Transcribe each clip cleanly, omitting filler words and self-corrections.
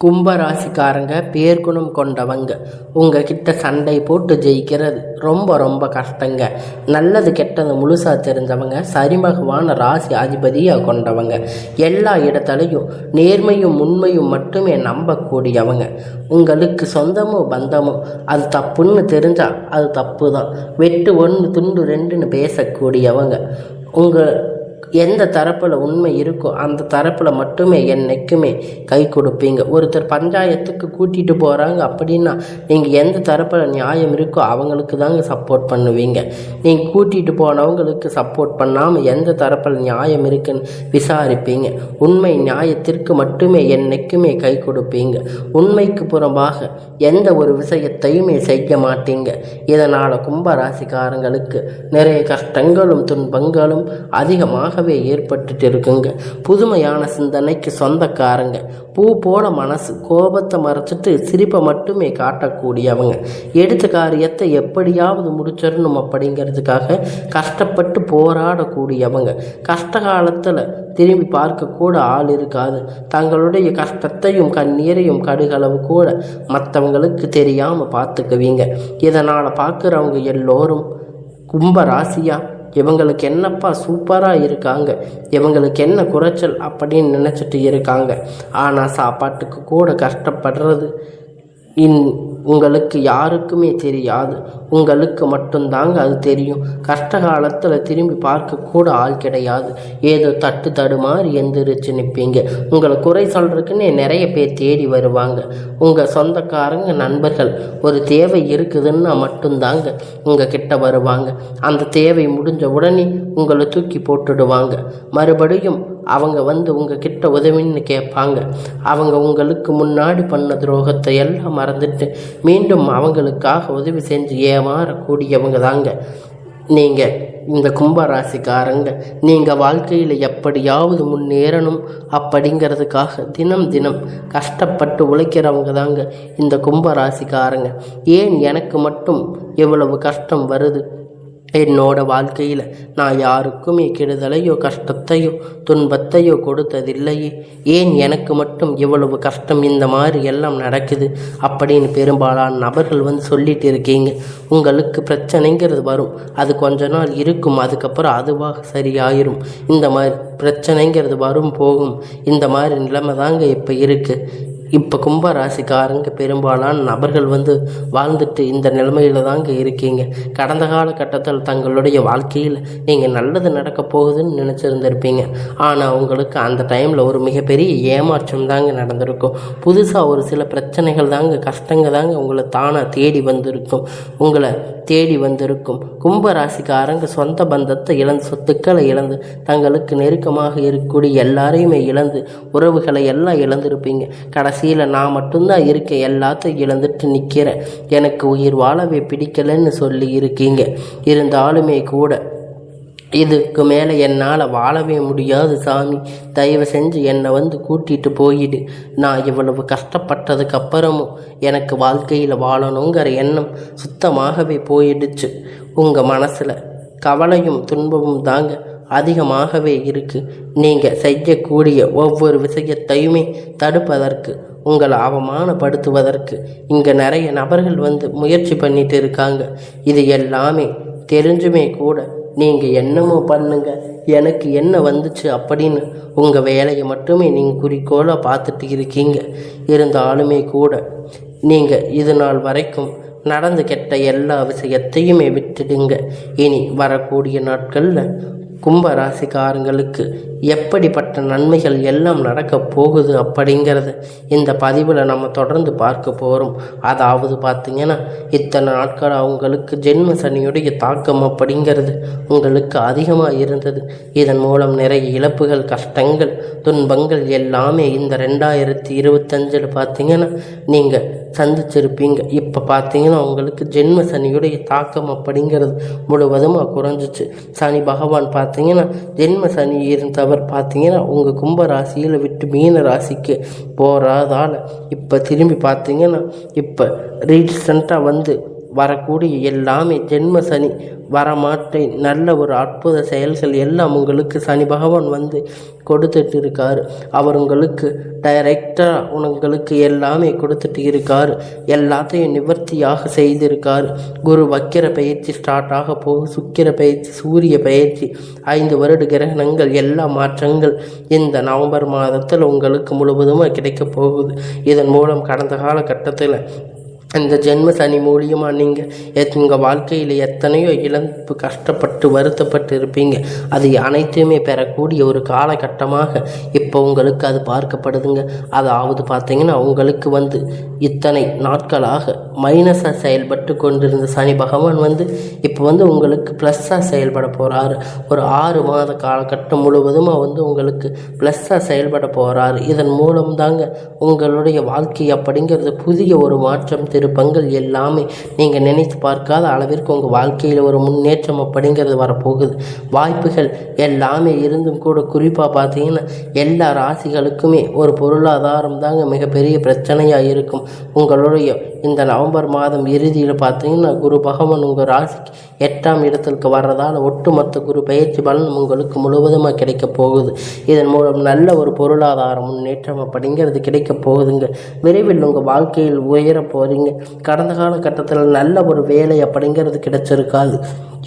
கும்பராசிக்காரங்க பேர்குணம் கொண்டவங்க. உங்ககிட்ட சண்டை போட்டு ஜெயிக்கிறது ரொம்ப ரொம்ப கஷ்டங்க. நல்லது கெட்டது முழுசாக தெரிஞ்சவங்க, சரிமகமான ராசி அதிபதியாக கொண்டவங்க, எல்லா இடத்துலையும் நேர்மையும் உண்மையும் மட்டுமே நம்பக்கூடியவங்க. உங்களுக்கு சொந்தமோ பந்தமோ அது தப்புன்னு தெரிஞ்சால் அது தப்பு தான். வெட்டு ஒன்று துண்டு ரெண்டுன்னு பேசக்கூடியவங்க. உங்கள் எந்த தரப்பில் உண்மை இருக்கோ அந்த தரப்பில் மட்டுமே என்னைக்குமே கை கொடுப்பீங்க. ஒருத்தர் பஞ்சாயத்துக்கு கூட்டிகிட்டு போகிறாங்க அப்படின்னா நீங்கள் எந்த தரப்பில் நியாயம் இருக்கோ அவங்களுக்கு தாங்க சப்போர்ட் பண்ணுவீங்க. நீங்கள் கூட்டிகிட்டு போனவங்களுக்கு சப்போர்ட் பண்ணாமல் எந்த தரப்பில் நியாயம் இருக்குன்னு விசாரிப்பீங்க. உண்மை நியாயத்திற்கு மட்டுமே என்னைக்குமே கை கொடுப்பீங்க. உண்மைக்கு புறம்பாக எந்த ஒரு விஷயத்தையுமே செய்ய மாட்டீங்க. இதனால் கும்பராசிக்காரங்களுக்கு நிறைய கஷ்டங்களும் துன்பங்களும் அதிகமாக ஏற்பட்டு இருக்குங்க. புதுமையான சிந்தனைக்கு சொந்தக்காரங்க. பூ போல மனசு, கோபத்தை மறைச்சிட்டு சிரிப்பை மட்டுமே காட்டக்கூடியவங்க. எடுத்த காரியத்தை எப்படியாவது முடிச்சிடணும் அப்படிங்கிறதுக்காக கஷ்டப்பட்டு போராடக்கூடியவங்க. கஷ்ட காலத்தில் திரும்பி பார்க்க கூட ஆள் இருக்காது. தங்களுடைய கஷ்டத்தையும் கண்ணீரையும் கடுகளவு கூட மற்றவங்களுக்கு தெரியாமல் பார்த்துக்குவீங்க. இதனால் பார்க்குறவங்க எல்லோரும் கும்பராசியா இவங்களுக்கு என்னப்பா சூப்பராக இருக்காங்க, இவங்களுக்கு என்ன குறைச்சல் அப்படின்னு நினச்சிட்டு இருக்காங்க. ஆனால் சாப்பாட்டுக்கு கூட கஷ்டப்படுறது உங்களுக்கு யாருக்குமே தெரியாது. உங்களுக்கு மட்டும்தாங்க அது தெரியும். கஷ்ட காலத்தில் திரும்பி பார்க்க கூட ஆள் கிடையாது. ஏதோ தட்டு தடுமாறி எந்திரிச்சு நிற்பீங்க. உங்களை குறை சொல்கிறதுக்குன்னே நிறைய பேர் தேடி வருவாங்க. உங்கள் சொந்தக்காரங்க நண்பர்கள் ஒரு தேவை இருக்குதுன்னா மட்டும்தாங்க உங்கள் கிட்ட வருவாங்க. அந்த தேவை முடிஞ்ச உடனே உங்களை தூக்கி போட்டுடுவாங்க. மறுபடியும் அவங்க வந்து உங்கள் கிட்ட உதவின்னு கேட்பாங்க. அவங்க உங்களுக்கு முன்னாடி பண்ண துரோகத்தை எல்லாம் மறந்துட்டு மீண்டும் அவங்களுக்காக உதவி செஞ்சு ஏமாறக்கூடியவங்க தாங்க நீங்கள். இந்த கும்பராசிக்காரங்க நீங்கள் வாழ்க்கையில் எப்படியாவது முன்னேறணும் அப்படிங்கிறதுக்காக தினம் தினம் கஷ்டப்பட்டு உழைக்கிறவங்க தாங்க இந்த கும்பராசிக்காரங்க. ஏன் எனக்கு மட்டும் எவ்வளவு கஷ்டம் வருது? என்னோட வாழ்க்கையில் நான் யாருக்குமே கெடுதலையோ கஷ்டத்தையோ துன்பத்தையோ கொடுத்ததில்லையே. ஏன் எனக்கு மட்டும் இவ்வளவு கஷ்டம் இந்த மாதிரி எல்லாம் நடக்குது அப்படின்னு பெரும்பாலான நபர்கள் வந்து சொல்லிட்டு இருக்கீங்க. உங்களுக்கு பிரச்சனைங்கிறது வரும், அது கொஞ்ச நாள் இருக்கும், அதுக்கப்புறம் அதுவாக சரியாயிரும். இந்த மாதிரி பிரச்சனைங்கிறது வரும் போகும். இந்த மாதிரி நிலைமை தாங்க இப்போ இருக்குது. இப்போ கும்பராசிக்காரங்க பெரும்பாலான நபர்கள் வந்து வாழ்ந்துட்டு இந்த நிலைமையில் தாங்க இருக்கீங்க. கடந்த காலகட்டத்தில் தங்களுடைய வாழ்க்கையில் நீங்கள் நல்லது நடக்க போகுதுன்னு நினச்சிருந்துருப்பீங்க. ஆனால் உங்களுக்கு அந்த டைமில் ஒரு மிகப்பெரிய ஏமாற்றம் தாங்க நடந்திருக்கும். புதுசாக ஒரு சில பிரச்சனைகள் தாங்க, கஷ்டங்கள் தாங்க உங்களை தானாக தேடி வந்திருக்கும். கும்பராசிக்காரங்க சொந்த பந்தத்தை இழந்து, சொத்துக்களை இழந்து, தங்களுக்கு நெருக்கமாக இருக்கக்கூடிய எல்லாரையுமே இழந்து, உறவுகளை எல்லாம் இழந்திருப்பீங்க. கடைசியில் நான் மட்டும்தான் இருக்கேன், எல்லாத்தையும் இழந்துட்டு நிற்கிறேன், எனக்கு உயிர் வாழவே பிடிக்கலைன்னு சொல்லி இருக்கீங்க. இருந்தாலுமே கூட இதுக்கு மேலே என்னால் வாழவே முடியாது சாமி, தயவு செஞ்சு என்னை வந்து கூட்டிகிட்டு போயிடு. நான் இவ்வளவு கஷ்டப்பட்டதுக்கு அப்புறமும் எனக்கு வாழ்க்கையில் வாழணுங்கிற எண்ணம் சுத்தமாகவே போயிடுச்சு. உங்கள் மனசில் கவலையும் துன்பமும் தாங்க அதிகமாகவே இருக்குது. நீங்கள் செய்யக்கூடிய ஒவ்வொரு விஷயத்தையுமே தடுப்பதற்கு, உங்களை அவமானப்படுத்துவதற்கு இங்கே நிறைய நபர்கள் வந்து முயற்சி பண்ணிட்டு இருக்காங்க. இது எல்லாமே தெரிஞ்சுமே கூட நீங்கள் என்னமோ பண்ணுங்க, எனக்கு என்ன வந்துச்சு அப்படின்னு உங்கள் வேலையை மட்டுமே நீங்கள் குறிக்கோளாக பார்த்துட்டு இருக்கீங்க. இருந்தாலுமே கூட நீங்கள் இது நாள் வரைக்கும் நடந்து கெட்ட எல்லா விஷயத்தையுமே விட்டுடுங்க. இனி வரக்கூடிய நாட்களில் கும்பராசிக்காரங்களுக்கு எப்படிப்பட்ட நன்மைகள் எல்லாம் நடக்க போகுது அப்படிங்கிறத இந்த பதிவில் நம்ம தொடர்ந்து பார்க்க போகிறோம். அதாவது பார்த்திங்கன்னா, இத்தனை நாட்கள் அவங்களுக்கு ஜென்ம சனியுடைய தாக்கம் அப்படிங்கிறது உங்களுக்கு அதிகமாக இருந்தது. இதன் மூலம் நிறைய இழப்புகள், கஷ்டங்கள், துன்பங்கள் எல்லாமே இந்த 2025 பார்த்திங்கன்னா நீங்கள் சந்திச்சிருப்பீங்க. இப்போ பார்த்தீங்கன்னா உங்களுக்கு ஜென்ம சனியுடைய தாக்கம் அப்படிங்கிறது முழுவதுமாக குறைஞ்சிச்சு. சனி பகவான் பார்த்தீங்கன்னா ஜென்ம சனி இருந்தவர் பார்த்தீங்கன்னா உங்கள் கும்ப ராசியில் விட்டு மீன ராசிக்கு போகிறதால இப்போ திரும்பி பார்த்தீங்கன்னா இப்போ ரீசெண்டாக வந்து வரக்கூடிய எல்லாமே ஜென்ம சனி வரமாட்டை நல்ல ஒரு அற்புத செயல்கள் எல்லாம் உங்களுக்கு சனி பகவான் வந்து கொடுத்துட்டு இருக்காரு. அவர் உங்களுக்கு டைரக்டாக உங்களுக்கு எல்லாமே கொடுத்துட்டு இருக்காரு. எல்லாத்தையும் நிவர்த்தியாக செய்திருக்காரு. குரு வக்கிர பயிற்சி ஸ்டார்ட் ஆக போகுது. சுக்கிர பயிற்சி, சூரிய பயிற்சி, 5 வருட கிரகணங்கள், எல்லா மாற்றங்கள் இந்த நவம்பர் மாதத்தில் உங்களுக்கு முழுவதுமாக கிடைக்க போகுது. இதன் மூலம் கடந்த காலகட்டத்தில் இந்த ஜென்ம சனி மூலியமாக நீங்கள் உங்கள் வாழ்க்கையில் எத்தனையோ இழப்பு, கஷ்டப்பட்டு வருத்தப்பட்டு இருப்பீங்க. அது அனைத்துமே பெறக்கூடிய ஒரு காலகட்டமாக இப்போ உங்களுக்கு அது பார்க்கப்படுதுங்க. அதாவது பார்த்தீங்கன்னா உங்களுக்கு வந்து இத்தனை நாட்களாக மைனஸாக செயல்பட்டு கொண்டிருந்த சனி பகவான் வந்து இப்போ வந்து உங்களுக்கு ப்ளஸ்ஸாக செயல்பட போகிறாரு. ஒரு 6 மாத காலகட்டம் முழுவதுமாக வந்து உங்களுக்கு ப்ளஸ்ஸாக செயல்பட போகிறாரு. இதன் மூலம் தாங்க உங்களுடைய வாழ்க்கை அப்படிங்கிறது புதிய ஒரு மாற்றம், திருப்பங்கள் எல்லாமே நீங்கள் நினைத்து பார்க்காத அளவிற்கு உங்கள் வாழ்க்கையில் ஒரு முன்னேற்றம் அப்படிங்கிறது வரப்போகுது. வாய்ப்புகள் எல்லாமே இருந்தும் கூட குறிப்பாக பார்த்தீங்கன்னா எல்லா ராசிகளுக்குமே ஒரு பொருளாதாரம் தாங்க மிகப்பெரிய பிரச்சனையாக இருக்கும். உங்களுடைய இந்த நவம்பர் மாதம் இறுதியில் பார்த்தீங்கன்னா குரு பகவான் உங்கள் ராசிக்கு 8ஆம் இடத்திற்கு வர்றதால் ஒட்டுமொத்த குரு பயிற்சி பலன் உங்களுக்கு முழுவதுமாக கிடைக்க போகுது. இதன் மூலம் நல்ல ஒரு பொருளாதார முன்னேற்றம் அப்படிங்கிறது கிடைக்க போகுதுங்க. விரைவில் உங்கள் வாழ்க்கையில் உயர போகிறீங்க. கடந்த காலகட்டத்தில் நல்ல ஒரு வேலை அப்படிங்கிறது கிடைச்சிருக்காது.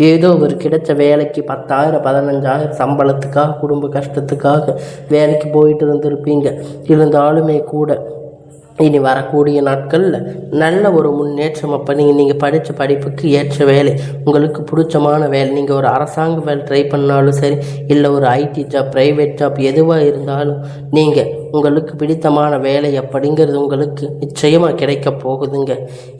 ஏதோ ஒரு கிடைச்ச வேலைக்கு 10,000 15,000 சம்பளத்துக்காக, குடும்ப கஷ்டத்துக்காக வேலைக்கு போயிட்டு இருந்திருப்பீங்க. இருந்தாலுமே கூட இனி வரக்கூடிய நாட்களில் நல்ல ஒரு முன்னேற்றம். அப்போ நீங்கள் படித்த படிப்புக்கு ஏற்ற வேலை, உங்களுக்கு பிடிச்சமான வேலை, நீங்கள் ஒரு அரசாங்க வேலை ட்ரை பண்ணாலும் சரி, இல்லை ஒரு ஐடி ஜாப், ப்ரைவேட் ஜாப், எதுவாக இருந்தாலும் நீங்கள் உங்களுக்கு பிடித்தமான வேலை அப்படிங்கிறது உங்களுக்கு நிச்சயமாக கிடைக்க போகுதுங்க.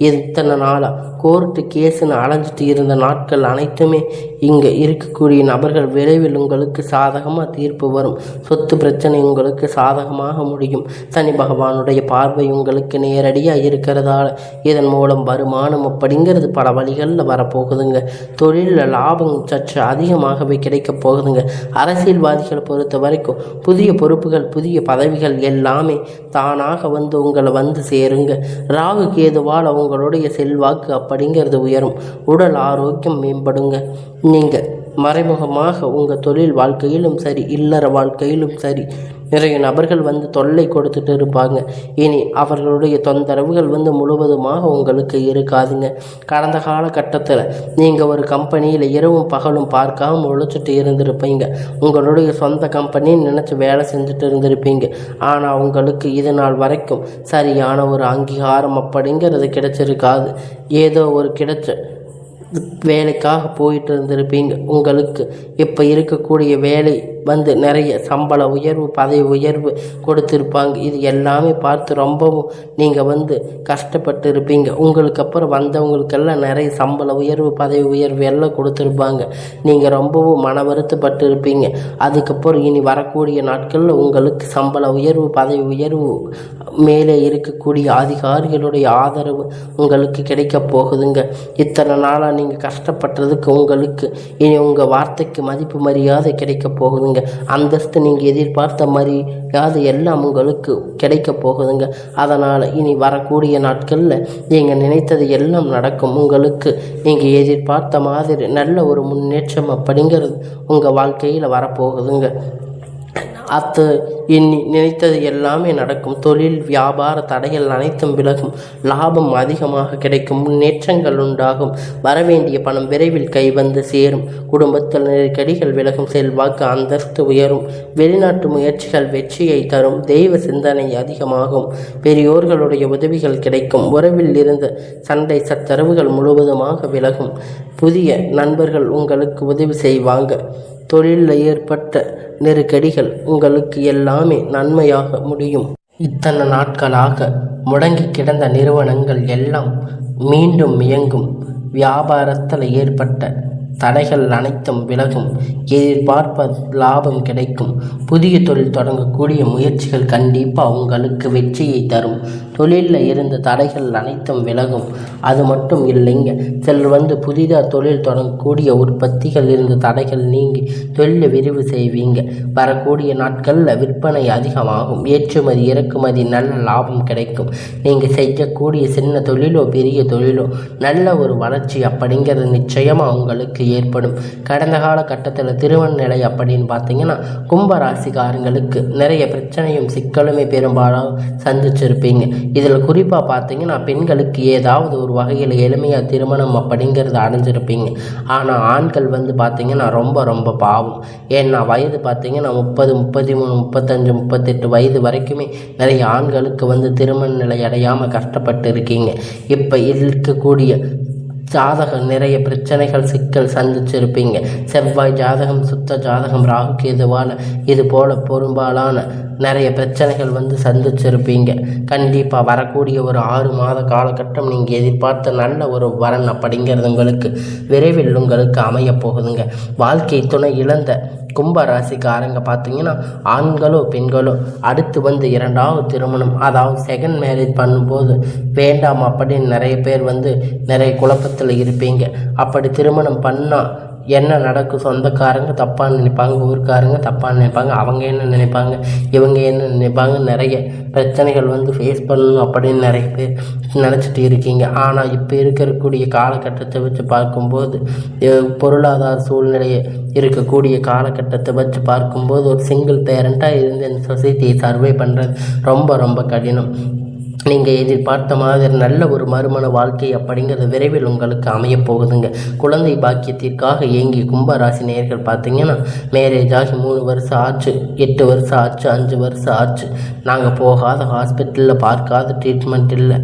இத்தனை நாளாக கோர்ட்டு கேஸுன்னு அலைஞ்சிட்டு இருந்த நாட்கள் அனைத்துமே இங்கே இருக்கக்கூடிய நபர்கள் விரைவில் உங்களுக்கு சாதகமாக தீர்ப்பு வரும். சொத்து பிரச்சனை உங்களுக்கு சாதகமாக முடியும். சனி பகவானுடைய பார்வை உங்களுக்கு நேரடியாக இருக்கிறதால இதன் மூலம் வருமானம் அப்படிங்கிறது பல வழிகளில் வரப்போகுதுங்க. தொழிலில் லாபம் சற்று அதிகமாகவே கிடைக்க போகுதுங்க. அரசியல்வாதிகளை பொறுத்த வரைக்கும் புதிய பொறுப்புகள், புதிய பதவிகள் எல்லாமே தானாக வந்து உங்களை வந்து சேருங்க. ராகு கேதுவால் உங்களுடைய செல்வாக்கு அப்படிங்கிறது உயரும். உடல் ஆரோக்கியம் மேம்படுங்க. நீங்கள் மறைமுகமாக உங்கள் தொழில் வாழ்க்கையிலும் சரி, இல்லற வாழ்க்கையிலும் சரி, நிறைய நபர்கள் வந்து தொல்லை கொடுத்துட்டு இருப்பாங்க. இனி அவர்களுடைய தொந்தரவுகள் வந்து முழுவதுமாக உங்களுக்கு இருக்காதுங்க. கடந்த காலகட்டத்தில் நீங்கள் ஒரு கம்பெனியில் இரவும் பகலும் பார்க்காம உழைச்சிட்டு இருந்திருப்பீங்க. உங்களுடைய சொந்த கம்பெனின்னு நினச்சி வேலை செஞ்சுட்டு இருந்திருப்பீங்க. ஆனால் உங்களுக்கு இது நாள் வரைக்கும் சரியான ஒரு அங்கீகாரம் அப்படிங்கிறது கிடைச்சிருக்காது. ஏதோ ஒரு கிடைச்ச வேலைக்காக போயிட்டு இருந்திருப்பீங்க. உங்களுக்கு இப்போ இருக்கக்கூடிய வேலை வந்து நிறைய சம்பள உயர்வு, பதவி உயர்வு கொடுத்துருப்பாங்க. இது எல்லாமே பார்த்து ரொம்பவும் நீங்கள் வந்து கஷ்டப்பட்டு இருப்பீங்க. உங்களுக்கு அப்புறம் வந்தவங்களுக்கெல்லாம் நிறைய சம்பள உயர்வு, பதவி உயர்வு எல்லாம் கொடுத்துருப்பாங்க. நீங்கள் ரொம்பவும் மன வருத்தப்பட்டு இருப்பீங்க. அதுக்கப்புறம் இனி வரக்கூடிய நாட்களில் உங்களுக்கு சம்பள உயர்வு, பதவி உயர்வு, மேலே இருக்கக்கூடிய அதிகாரிகளுடைய ஆதரவு உங்களுக்கு கிடைக்க போகுதுங்க. இத்தனை நாளாக நீங்கள் கஷ்டப்பட்டதுக்கு உங்களுக்கு இனி உங்கள் வார்த்தைக்கு மதிப்பு மரியாதை கிடைக்க போகுதுங்க. அந்தஸ்து நீங்கள் எதிர்பார்த்த மரியாதை எல்லாம் உங்களுக்கு கிடைக்க போகுதுங்க. அதனால் இனி வரக்கூடிய நாட்களில் நீங்கள் நினைத்தது எல்லாம் நடக்கும். உங்களுக்கு நீங்கள் எதிர்பார்த்த மாதிரி நல்ல ஒரு முன்னேற்றம் அப்படிங்கிறது உங்கள் வாழ்க்கையில் வரப்போகுதுங்க. நினைத்தது எல்லாமே நடக்கும். தொழில் வியாபார தடைகள் அனைத்தும் விலகும். லாபம் அதிகமாக கிடைக்கும். முன்னேற்றங்கள் உண்டாகும். வரவேண்டிய பணம் விரைவில் கைவந்து சேரும். குடும்பத்தில் நெருக்கடிகள் விலகும். செல்வாக்கு அந்தஸ்து உயரும். வெளிநாட்டு முயற்சிகள் வெற்றியை தரும். தெய்வ சிந்தனை அதிகமாகும். பெரியோர்களுடைய உதவிகள் கிடைக்கும். உறவில் இருந்த சண்டை சச்சரவுகள் முழுவதுமாக விலகும். புதிய நண்பர்கள் உங்களுக்கு உதவி செய்வாங்க. தொழிலில் ஏற்பட்ட நெருக்கடிகள் உங்களுக்கு எல்லாமே நன்மையாக முடியும். இத்தனை நாட்களாக முடங்கி கிடந்த நிறுவனங்கள் எல்லாம் மீண்டும் இயங்கும். வியாபாரத்தில் ஏற்பட்ட தடைகள் அனைத்தும் விலகும். எதிர்பார்ப்ப லாபம் கிடைக்கும். புதிய தொழில் தொடங்கக்கூடிய முயற்சிகள் கண்டிப்பாக உங்களுக்கு வெற்றியை தரும். தொழிலில் இருந்த தடைகள் அனைத்தும் விலகும். அது மட்டும் இல்லைங்க, சிலர் புதிதாக தொழில் தொடங்கக்கூடிய உற்பத்திகள் இருந்த தடைகள் நீங்கி தொழிலை விரிவு செய்வீங்க. வரக்கூடிய நாட்களில் விற்பனை அதிகமாகும். ஏற்றுமதி இறக்குமதி நல்ல லாபம் கிடைக்கும். நீங்கள் செய்யக்கூடிய சின்ன தொழிலோ பெரிய தொழிலோ நல்ல ஒரு வளர்ச்சி அப்படிங்கிறது நிச்சயமாக உங்களுக்கு ஏற்படும். கடந்த காலகட்டத்தில் திருமண நிலை அப்படின்னு பார்த்தீங்கன்னா கும்பராசிக்காரங்களுக்கு நிறைய பிரச்சனையும் சிக்கலுமே பெரும்பாலும் சந்திச்சிருப்பீங்க. இதில் குறிப்பாக பார்த்தீங்கன்னா பெண்களுக்கு ஏதாவது ஒரு வகையில் எளிமையாக திருமணம் அப்படிங்கிறது அடைஞ்சிருப்பீங்க. ஆனால் ஆண்கள் பார்த்தீங்கன்னா ரொம்ப ரொம்ப பாவம். ஏன்னா வயது பார்த்தீங்கன்னா 30, 33, 35, 38 வயது வரைக்குமே நிறைய ஆண்களுக்கு திருமண நிலை அடையாமல் கஷ்டப்பட்டு இருக்கீங்க. இப்போ இருக்கக்கூடிய ஜாதகம் நிறைய பிரச்சனைகள் சிக்கல் சந்திச்சிருப்பீங்க. செவ்வாய் ஜாதகம், சுத்த ஜாதகம், ராகு கேதுவால் இது போல் பெரும்பாலான நிறைய பிரச்சனைகள் சந்திச்சிருப்பீங்க. கண்டிப்பாக வரக்கூடிய ஒரு 6 மாத காலகட்டம் நீங்கள் எதிர்பார்த்த நல்ல ஒரு வரன் அப்படிங்கிறது உங்களுக்கு விரைவில் உங்களுக்கு அமைய போகுதுங்க. வாழ்க்கை துணை இழந்த கும்பராசிக்காரங்க பார்த்தீங்கன்னா ஆண்களோ பெண்களோ அடுத்து 2வது திருமணம், அதாவது செகண்ட் மேரேஜ் பண்ணும்போது வேண்டாம் அப்படின்னு நிறைய பேர் நிறைய குழப்பத்தில் இருப்பீங்க. அப்படி திருமணம் பண்ணால் என்ன நடக்கும்? சொந்தக்காரங்க தப்பாக நினைப்பாங்க, ஊருக்காரங்க தப்பாக நினைப்பாங்க, அவங்க என்ன நினைப்பாங்க, இவங்க என்ன நினைப்பாங்க, நிறைய பிரச்சனைகள் ஃபேஸ் பண்ணணும் அப்படின்னு நிறைய பேர் நினச்சிட்டு இருக்கீங்க. ஆனால் இப்போ இருக்கக்கூடிய காலகட்டத்தை வச்சு பார்க்கும்போது, பொருளாதார சூழ்நிலையை இருக்கக்கூடிய காலகட்டத்தை வச்சு பார்க்கும்போது ஒரு சிங்கிள் பேரண்ட்டாக இருந்து இந்த சொசைட்டியை சர்வே பண்ணுறது ரொம்ப ரொம்ப கடினம். நீங்கள் எதிர்பார்த்த மாதிரி நல்ல ஒரு மறுமண வாழ்க்கை அப்படிங்கிறது விரைவில் உங்களுக்கு அமையப் போகுதுங்க. குழந்தை பாக்கியத்திற்காக ஏங்கி கும்பராசி நேயர்கள் பார்த்தீங்கன்னா மேரேஜ் ஆகி 3 வருஷம் ஆச்சு, 8 வருஷம் ஆச்சு, 5 வருஷம் ஆச்சு, நாங்கள் போகாத ஹாஸ்பிட்டலில் பார்க்காத ட்ரீட்மெண்ட் இல்லை,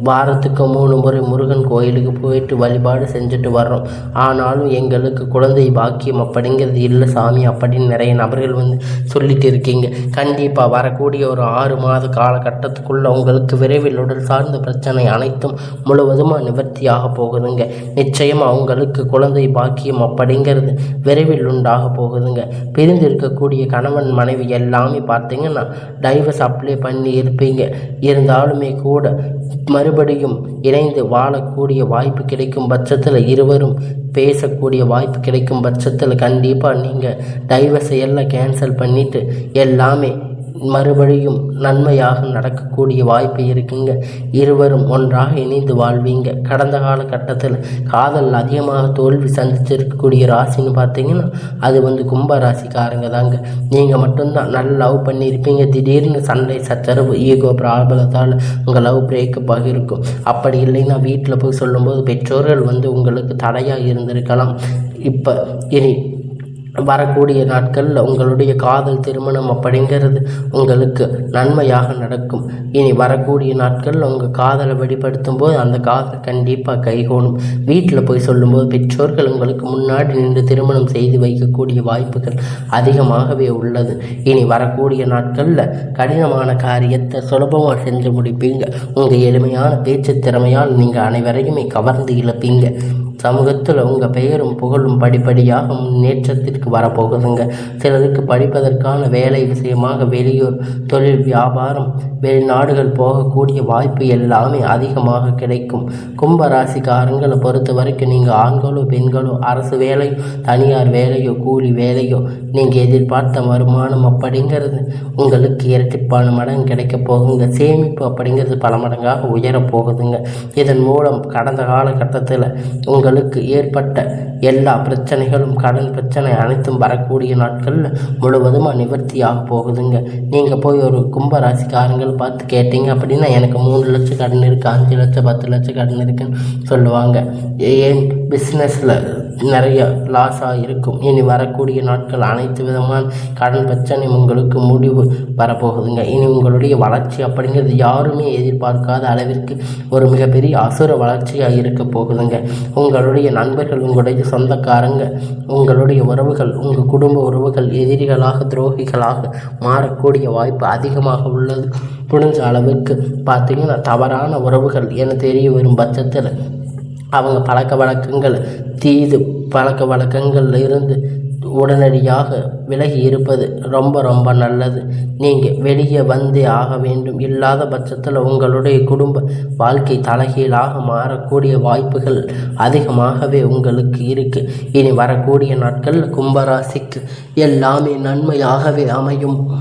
வாரத்துக்கு 3 முறை முருகன் கோயிலுக்கு போயிட்டு வழிபாடு செஞ்சுட்டு வர்றோம், ஆனாலும் எங்களுக்கு குழந்தை பாக்கியம் அப்படிங்கிறது இல்லை சாமி அப்படின்னு நிறைய நபர்கள் சொல்லிட்டு இருக்கீங்க. கண்டிப்பாக வரக்கூடிய ஒரு 6 மாத காலகட்டத்துக்குள்ளே உங்களுக்கு விரைவில் உடல் சார்ந்த பிரச்சனை அனைத்தும் முழுவதுமாக நிவர்த்தியாக போகுதுங்க. நிச்சயமாக உங்களுக்கு குழந்தை பாக்கியம் அப்படிங்கிறது விரைவில் உண்டாக போகுதுங்க. பிரிந்து இருக்கக்கூடிய கணவன் மனைவி எல்லாமே பார்த்தீங்கன்னா டைவர்ஸ் அப்ளை பண்ணி இருப்பீங்க. இருந்தாலுமே கூட மறுபடியும் இணைந்து வாழக்கூடிய வாய்ப்பு கிடைக்கும் பட்சத்தில், இருவரும் பேசக்கூடிய வாய்ப்பு கிடைக்கும் பட்சத்தில் கண்டிப்பாக நீங்கள் டைவர்ஸை எல்லாம் கேன்சல் பண்ணிவிட்டு எல்லாமே மறுபடியும் நன்மையாக நடக்கக்கூடிய வாய்ப்பு இருக்குங்க. இருவரும் ஒன்றாக இணைந்து வாழ்வீங்க. கடந்த காலகட்டத்தில் காதல் அதிகமாக தோல்வி சந்திச்சிருக்கக்கூடிய ராசின்னு பார்த்தீங்கன்னா அது கும்ப ராசிக்காரங்க தாங்க. நீங்கள் மட்டும்தான் நல்ல லவ் பண்ணியிருப்பீங்க. திடீர்னு சண்டை சச்சரவு ஈகோ ப்ராப்ளத்தால் உங்கள் லவ் பிரேக்கப் ஆகியிருக்கும். அப்படி இல்லைன்னா வீட்டில் போய் சொல்லும்போது பெற்றோர்கள் உங்களுக்கு தடையாக இருந்திருக்கலாம். இப்போ இனி வரக்கூடிய நாட்களில் உங்களுடைய காதல் திருமணம் அப்படிங்கிறது உங்களுக்கு நன்மையாக நடக்கும். இனி வரக்கூடிய நாட்களில் உங்கள் காதலை வெளிப்படுத்தும் போது அந்த காதல் கண்டிப்பாக கைகூடும். வீட்டில் போய் சொல்லும்போது பெற்றோர்கள் உங்களுக்கு முன்னாடி நின்று திருமணம் செய்து வைக்கக்கூடிய வாய்ப்புகள் அதிகமாகவே உள்ளது. இனி வரக்கூடிய நாட்களில் கடினமான காரியத்தை சுலபமாக செஞ்சு முடிப்பீங்க. உங்கள் எளிமையான பேச்சு திறமையால் நீங்கள் அனைவரையுமே கவர்ந்து இழப்பீங்க. சமூகத்தில் உங்கள் பெயரும் புகழும் படிப்படியாக முன்னேற்றத்திற்கு வரப்போகுதுங்க. சிலருக்கு படிப்பதற்கான வேலை விஷயமாக வெளியூர் தொழில் வியாபாரம் வெளிநாடுகள் போகக்கூடிய வாய்ப்பு எல்லாமே அதிகமாக கிடைக்கும். கும்பராசிக்காரங்களை பொறுத்த வரைக்கும் நீங்கள் ஆண்களோ பெண்களோ அரசு வேலையோ தனியார் வேலையோ கூலி வேலையோ நீங்கள் எதிர்பார்த்த வருமானம் அப்படிங்கிறது உங்களுக்கு இரட்டிப்பான மடங்கு கிடைக்க போகுங்க. சேமிப்பு அப்படிங்கிறது பல மடங்காக உயரப்போகுதுங்க. இதன் மூலம் கடந்த காலகட்டத்தில் உங்களுக்கு ஏற்பட்ட எல்லா பிரச்சனைகளும் கடன் பிரச்சனை அனைத்தும் வரக்கூடிய நாட்களில் முழுவதுமாக நிவர்த்தியாக போகுதுங்க. நீங்கள் போய் ஒரு கும்பராசிக்காரங்கள் பார்த்து கேட்டீங்க அப்படின்னா எனக்கு 3 லட்சம் கடன் இருக்குது, 5 லட்சம் 10 லட்சம் கடன் இருக்குன்னு சொல்லுவாங்க. ஏன் பிஸ்னஸில் நிறைய லாஸாக இருக்கும். இனி வரக்கூடிய நாட்கள் அனைத்து விதமான கடன் பிரச்சனை உங்களுக்கு முடிவு வரப்போகுதுங்க. இனி உங்களுடைய வளர்ச்சி அப்படிங்கிறது யாருமே எதிர்பார்க்காத அளவிற்கு ஒரு மிகப்பெரிய அசுர வளர்ச்சியாக இருக்க போகுதுங்க. உங்களுடைய நண்பர்கள், உங்களுடைய சொந்தக்காரங்க, உங்களுடைய உறவுகள், உங்கள் குடும்ப உறவுகள் எதிரிகளாக துரோகிகளாக மாறக்கூடிய வாய்ப்பு அதிகமாக உள்ளது. முடிஞ்ச அளவுக்கு பார்த்தீங்கன்னா தவறான உறவுகள் என தெரிய வரும் பட்சத்தில் அவங்க பழக்க வழக்கங்கள் தீது பழக்க வழக்கங்களில் இருந்து உடனடியாக விலகி இருப்பது ரொம்ப ரொம்ப நல்லது. நீங்கள் வெளியே வந்தே ஆக வேண்டும். இல்லாத பட்சத்தில் உங்களுடைய குடும்ப வாழ்க்கை தலைகீழாக மாறக்கூடிய வாய்ப்புகள் அதிகமாகவே உங்களுக்கு இருக்குது. இனி வரக்கூடிய நாட்களில் கும்பராசிக்கு எல்லாமே நன்மையாகவே அமையும்.